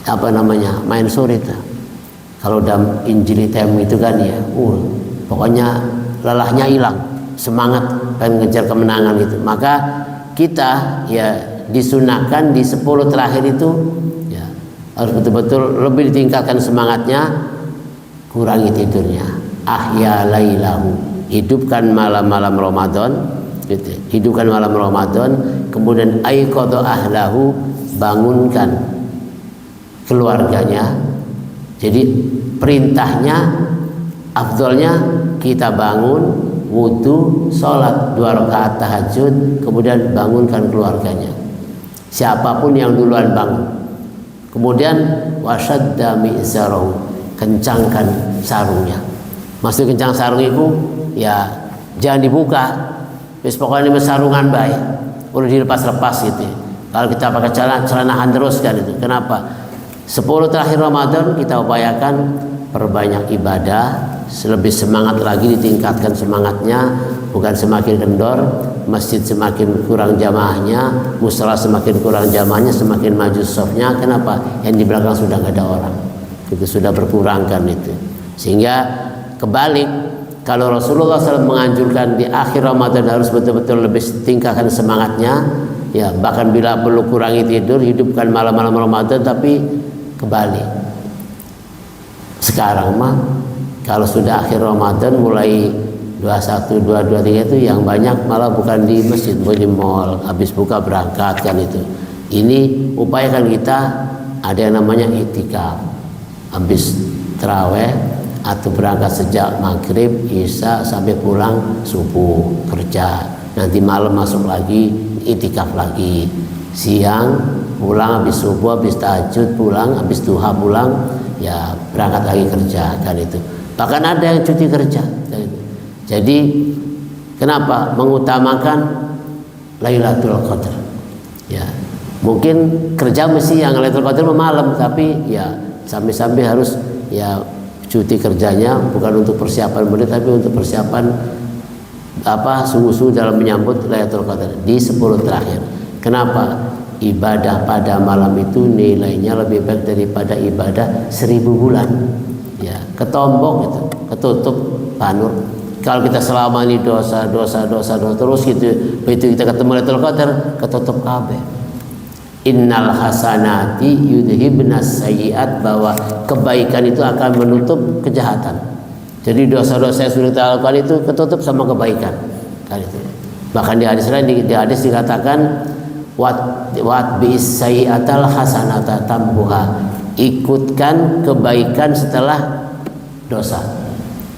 apa namanya, main suri itu. Kalau dalam Injil Tem itu kan ya, pokoknya lelahnya hilang, semangat pengen ngejar kemenangan itu. Maka kita ya disunahkan di 10 terakhir itu ya harus betul-betul lebih ditingkatkan semangatnya, kurangi tidurnya. Ahya lailahu, hidupkan malam-malam Ramadan. Hidupkan malam Ramadan, kemudian aiqadha ahlahu, bangunkan keluarganya. Jadi perintahnya, afdolnya kita bangun, wudu, sholat 2 rakaat tahajud, kemudian bangunkan keluarganya. Siapapun yang duluan bangun. Kemudian wasyadda mi'zarahu, kencangkan sarungnya. Maksud kencang sarung itu ya jangan dibuka. Wis pokoknya ini sarungan baik, udah dilepas-lepas gitu. Kalau kita pakai celanahan terus kan itu. Kenapa? 10 terakhir Ramadan kita upayakan perbanyak ibadah, lebih semangat lagi, ditingkatkan semangatnya, bukan semakin kendor, masjid semakin kurang jamaahnya, musala semakin kurang jamaahnya, semakin maju softnya. Kenapa? Yang di belakang sudah nggak ada orang, itu sudah berkurang kan itu. Sehingga kebalik, kalau Rasulullah SAW menganjurkan di akhir Ramadan harus betul-betul lebih tingkatkan semangatnya, ya bahkan bila perlu kurangi tidur, hidupkan malam-malam Ramadan. Tapi kebalik, sekarang mah kalau sudah akhir Ramadan mulai 21, 22, 23 itu yang banyak malah bukan di masjid, bukan di mall, habis buka berangkat kan itu. Ini upayakan kita ada yang namanya iktikaf, habis taraweh atau berangkat sejak maghrib, isya sampai pulang subuh kerja, nanti malam masuk lagi iktikaf lagi, siang pulang habis subuh, habis tahajud pulang, habis duha pulang, ya berangkat lagi kerja kan itu. Bahkan ada yang cuti kerja. Jadi kenapa mengutamakan Lailatul Qadar? Ya, mungkin kerja mesti yang Lailatul Qadar malam, tapi ya sampai-sampai harus ya cuti kerjanya bukan untuk persiapan murid, tapi untuk persiapan sungguh-sungguh dalam menyambut Lailatul Qadar di 10 terakhir. Kenapa? Ibadah pada malam itu nilainya lebih baik daripada ibadah 1000 bulan. Ya, ketombok itu, ketutup panur. Kalau kita selama ini dosa terus gitu, begitu kita ketemu Lailatul Qadar, ketutup kabeh. Innal hasanati yudhibnas sayyiat, bahwa kebaikan itu akan menutup kejahatan. Jadi dosa-dosa yang sudah kita lakukan itu ketutup sama kebaikan. Kan itu. Bahkan di hadis lain, di hadis dikatakan wat bis sayyiatal hasanata tambuha, ikutkan kebaikan setelah dosa.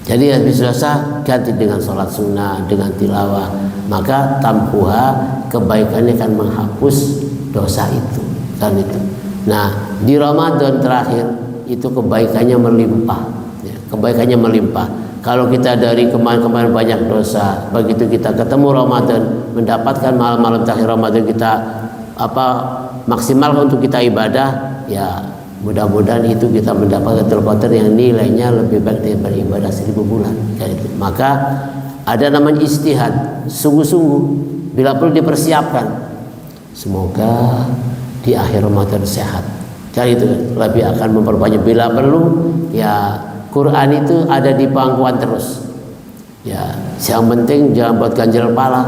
Jadi habis dosa ganti dengan sholat sunnah, dengan tilawah, maka tambuha, kebaikannya akan menghapus dosa itu kan itu. Nah di Ramadan terakhir itu kebaikannya melimpah, ya, kebaikannya melimpah. Kalau kita dari kemarin-kemarin banyak dosa, begitu kita ketemu Ramadan, mendapatkan malam-malam terakhir Ramadan, kita maksimalkan untuk kita ibadah, ya mudah-mudahan itu kita mendapatkan Lailatul Qadar yang nilainya lebih baik daripada ibadah 1000 bulan. Gitu. Maka ada namanya istihad, sungguh-sungguh, bila perlu dipersiapkan. Semoga di akhir Ramadan sehat. Jadi itu lebih akan memperbanyak, bila perlu ya Quran itu ada di pangkuan terus. Ya, yang penting jangan buat ganjil kepala,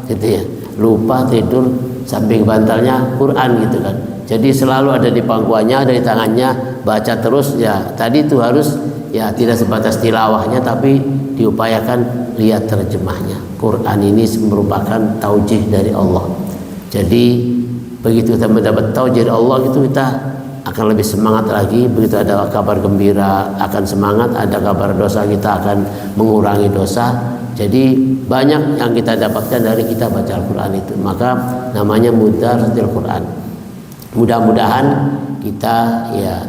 gitu ya. Lupa tidur samping bantalnya Quran gitu kan. Jadi selalu ada di pangkuannya, ada di tangannya, baca terus ya. Tadi itu harus ya tidak sebatas tilawahnya, tapi diupayakan lihat terjemahnya. Quran ini merupakan taujih dari Allah. Jadi begitu kita mendapat taujih dari Allah itu kita akan lebih semangat lagi. Begitu ada kabar gembira akan semangat, ada kabar dosa kita akan mengurangi dosa. Jadi banyak yang kita dapatkan dari kita baca Al-Quran itu. Maka namanya mudaratil Quran. Mudah-mudahan kita ya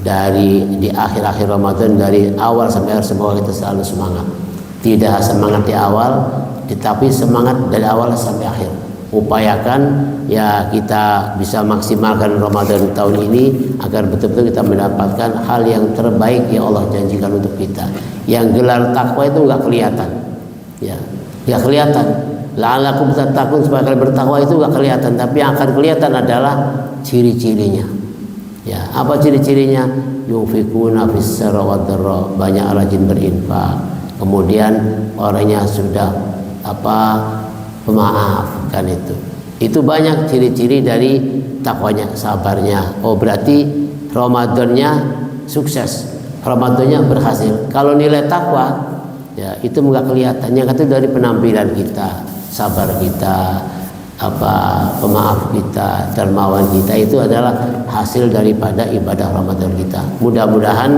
dari di akhir-akhir Ramadan, dari awal sampai akhir, semoga kita selalu semangat. Tidak semangat di awal, tetapi semangat dari awal sampai akhir. Upayakan ya kita bisa maksimalkan Ramadan tahun ini agar betul-betul kita mendapatkan hal yang terbaik yang Allah janjikan untuk kita. Yang gelar takwa itu nggak kelihatan, ya nggak kelihatan. La'allakum tattaqun, supaya kalian bertakwa itu nggak kelihatan, tapi yang akan kelihatan adalah ciri-cirinya. Ya, apa ciri-cirinya? Yunfikuna fis-sarra wad-dharra, banyak rajin berinfak. Kemudian orangnya sudah pemaaf kan itu. Itu banyak ciri-ciri dari takwanya, sabarnya. Oh berarti Ramadannya sukses, Ramadannya berhasil. Kalau nilai takwa ya itu nggak kelihatan. Yang itu dari penampilan kita, sabar kita, pemaaf kita, dermawan kita, itu adalah hasil daripada ibadah Ramadan kita. Mudah-mudahan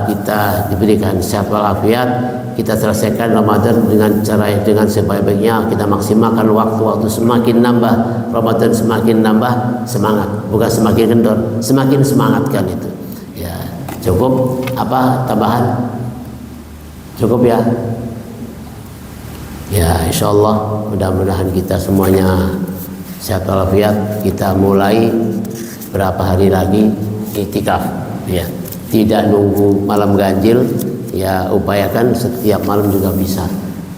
kita diberikan sehat walafiat, kita selesaikan Ramadan dengan sebaik-baiknya, kita maksimalkan waktu-waktu, semakin nambah Ramadan semakin nambah semangat, bukan semakin kendor, semakin semangat kan itu. Ya, cukup tambahan? Cukup ya? Ya, insyaallah mudah-mudahan kita semuanya sehat walafiat. Kita mulai berapa hari lagi iktikaf ya. Tidak nunggu malam ganjil, ya upayakan setiap malam juga bisa.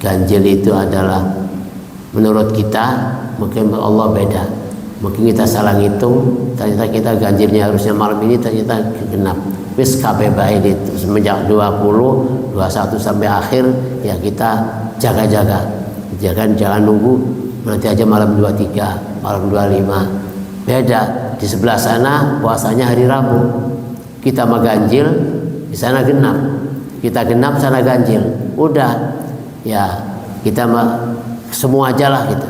Ganjil itu adalah menurut kita, mungkin Allah beda. Mungkin kita salah ngitung, ternyata kita ganjilnya harusnya malam ini, ternyata genap. Wis kabeh bae itu semenjak 20, 21 sampai akhir ya kita jaga-jaga. Jangan nunggu nanti aja malam 23, malam 25. Beda, di sebelah sana puasanya hari Rabu. Kita mah ganjil, di sana genap. Kita genap, sana ganjil. Udah, ya kita mah semua aja lah gitu.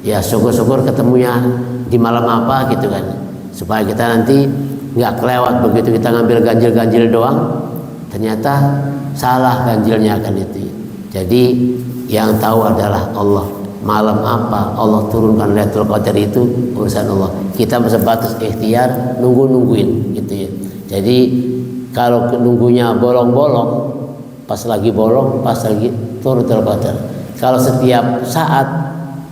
Ya syukur-syukur ketemunya di malam apa gitu kan. Supaya kita nanti nggak kelewat, begitu kita ngambil ganjil-ganjil doang, ternyata salah ganjilnya kan itu. Jadi yang tahu adalah Allah. Malam apa Allah turunkan Lailatul Qadar itu urusan Allah. Kita sebatas ikhtiar nungguin gitu ya. Jadi Kalau nunggunya bolong-bolong, pas lagi bolong, pas lagi turun Qadar. Kalau setiap saat,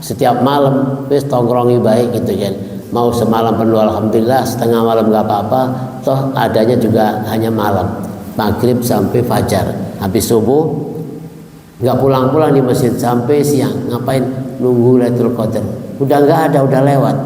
setiap malam, wis tongkrongi baik gitu kan. Mau semalam penuh alhamdulillah, setengah malam nggak apa-apa, toh adanya juga hanya malam, maghrib sampai fajar. Habis subuh nggak pulang-pulang di masjid sampai siang, ngapain? Nunggu Lailatul Qadar. Udah nggak ada, udah lewat.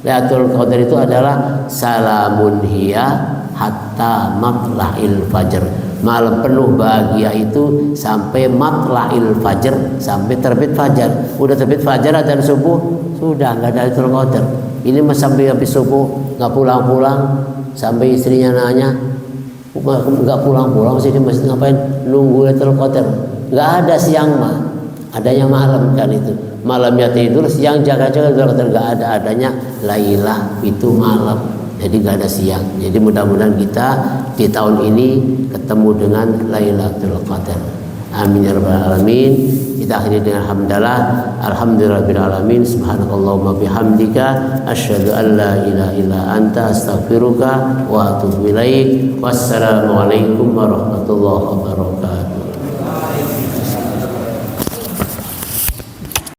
Lailatul Qadar itu adalah salamun hiya hatta matla'il fajr. Malam penuh bahagia itu sampai matla'il fajr, sampai terbit fajar. Udah terbit fajar dan subuh sudah nggak ada Lailatul Qadar. Ini mas sampai habis subuh nggak pulang-pulang, sampai istrinya nanya nggak pulang-pulang sih di masjid, ngapain? Nunggu Lailatul Qadar. Nggak ada siang mah, adanya malam kan itu. Malamnya tidur, siang jaga-jaga Lailatul Qadar. Nggak ada, adanya Lailah itu malam. Jadi gak ada siang. Jadi mudah-mudahan kita di tahun ini ketemu dengan Lailatul Qadar. Amin ya rabbal alamin. Kita akhiri dengan hamdalah. Alhamdulillahirabbil alamin. Subhanakallahumma bihamdika asyhadu an la ilaha illa anta astaghfiruka wa atubu ilaik. Wassalamualaikum warahmatullahi wabarakatuh.